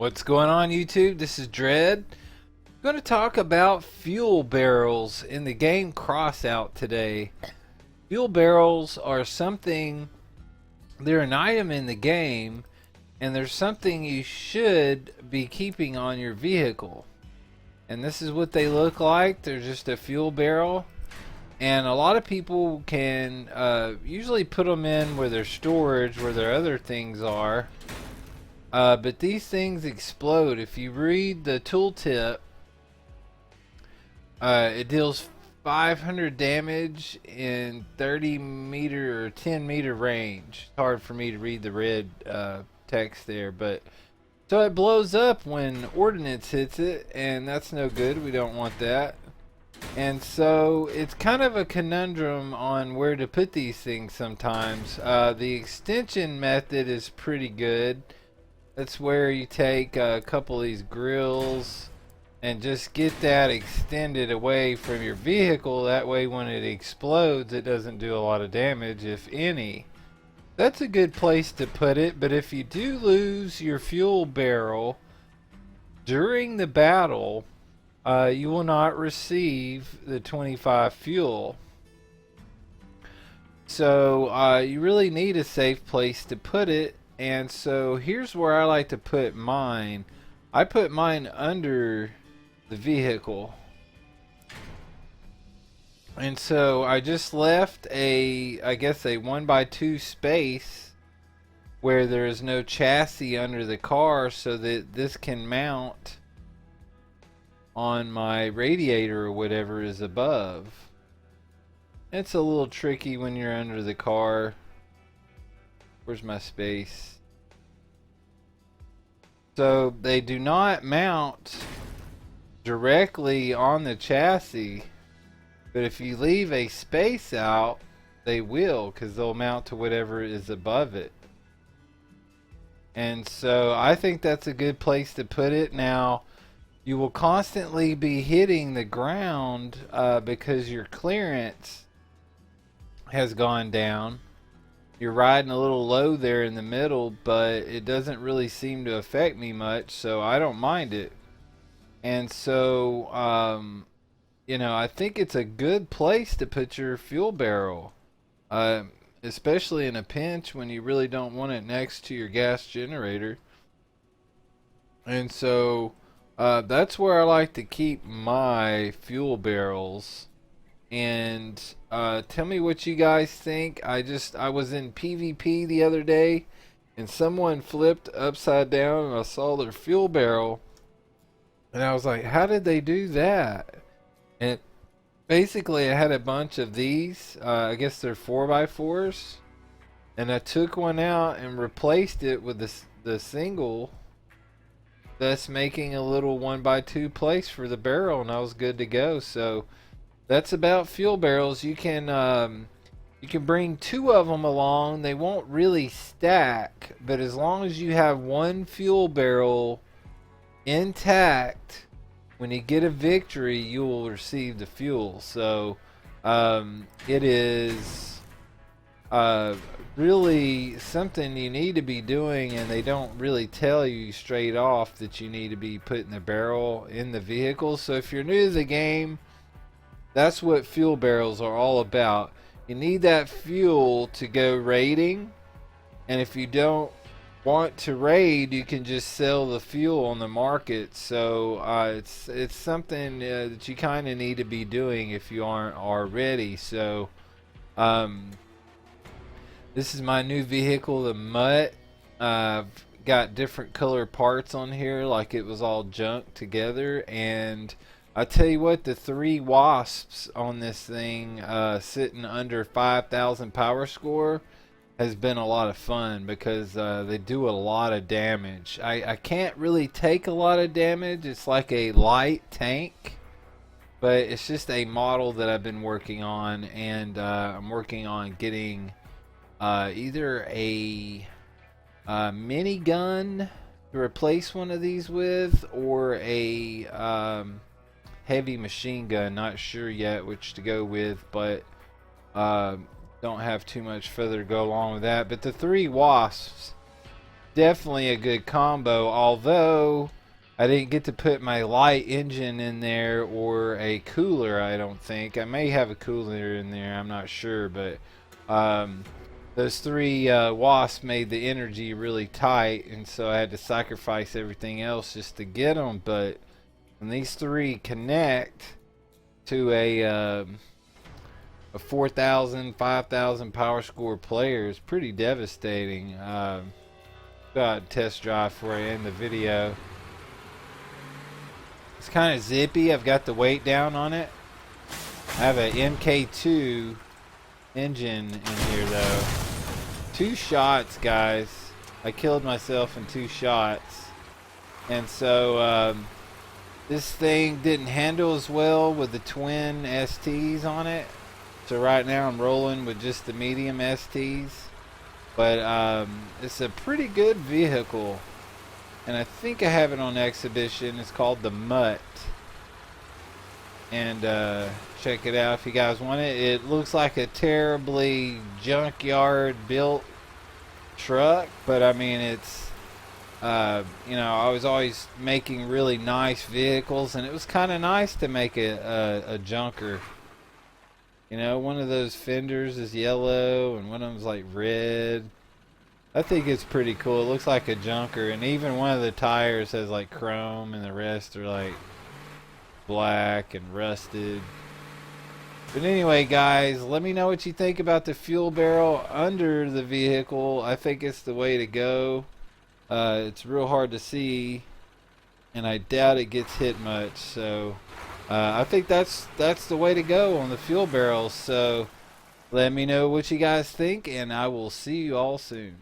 What's going on, YouTube? This is Dread. I'm going to talk about fuel barrels in the game Crossout today. Fuel barrels are something, they're an item in the game, and they're something you should be keeping on your vehicle. And this is what they look like. They're just a fuel barrel. And a lot of people can usually put them in where their storage, where their other things are. But these things explode. If you read the tooltip, it deals 500 damage in 30 meter or 10 meter range. It's hard for me to read the red text there, but so it blows up when ordnance hits it, and that's no good. We don't want that. And so it's kind of a conundrum on where to put these things sometimes. The extension method is pretty good. That's where you take a couple of these grills and just get that extended away from your vehicle. That way when it explodes, it doesn't do a lot of damage, if any. That's a good place to put it, but if you do lose your fuel barrel during the battle, you will not receive the 25 fuel. So you really need a safe place to put it. And so here's where I like to put mine. I put mine under the vehicle. And so I just left I guess a 1x2 space where there is no chassis under the car so that this can mount on my radiator or whatever is above. It's a little tricky when you're under the car. Where's my space? So they do not mount directly on the chassis, but if you leave a space out, they will, because they'll mount to whatever is above it. And so I think that's a good place to put it. Now, you will constantly be hitting the ground because your clearance has gone down. You're riding a little low there in the middle, but it doesn't really seem to affect me much, so I don't mind it. And so, I think it's a good place to put your fuel barrel, especially in a pinch when you really don't want it next to your gas generator. And so, that's where I like to keep my fuel barrels. And tell me what you guys think. I was in PvP the other day and someone flipped upside down and I saw their fuel barrel and I was like, how did they do that? And basically I had a bunch of these, I guess they're 4x4s, and I took one out and replaced it with the single, thus making a little 1x2 place for the barrel, and I was good to go. So that's about fuel barrels. You can bring two of them along. They won't really stack, but as long as you have one fuel barrel intact, when you get a victory, you will receive the fuel. So it is really something you need to be doing, and they don't really tell you straight off that you need to be putting the barrel in the vehicle. So if you're new to the game, that's what fuel barrels are all about. You need that fuel to go raiding, and if you don't want to raid, you can just sell the fuel on the market. So it's something that you kind of need to be doing if you aren't already. So this is my new vehicle, the Mutt. I've got different color parts on here, like it was all junk together. And I tell you what, the 3 wasps on this thing sitting under 5,000 power score has been a lot of fun because they do a lot of damage. I can't really take a lot of damage. It's like a light tank, but it's just a model that I've been working on, and I'm working on getting either a minigun to replace one of these with, or a heavy machine gun. Not sure yet which to go with, but don't have too much further to go along with that. But the 3 wasps definitely a good combo, although I didn't get to put my light engine in there or a cooler, I don't think. I may have a cooler in there, I'm not sure, but um, those three wasps made the energy really tight, and so I had to sacrifice everything else just to get them. But when these three connect to a 4,000, 5,000 power score player, is pretty devastating. Got a test drive for you in the video. It's kind of zippy. I've got the weight down on it. I have an MK2 engine in here though. 2 shots, guys. I killed myself in 2 shots. And so this thing didn't handle as well with the twin STs on it. So right now I'm rolling with just the medium STs. But it's a pretty good vehicle. And I think I have it on exhibition. It's called the Mutt. And check it out if you guys want it. It looks like a terribly junkyard built truck, but I mean it's you know, I was always making really nice vehicles, and it was kind of nice to make a junker. You know, one of those fenders is yellow and one of them's like red. I think it's pretty cool. It looks like a junker, and even one of the tires has like chrome and the rest are like black and rusted. But anyway, guys, let me know what you think about the fuel barrel under the vehicle. I think it's the way to go. It's real hard to see, and I doubt it gets hit much. So I think that's the way to go on the fuel barrels. So let me know what you guys think, and I will see you all soon.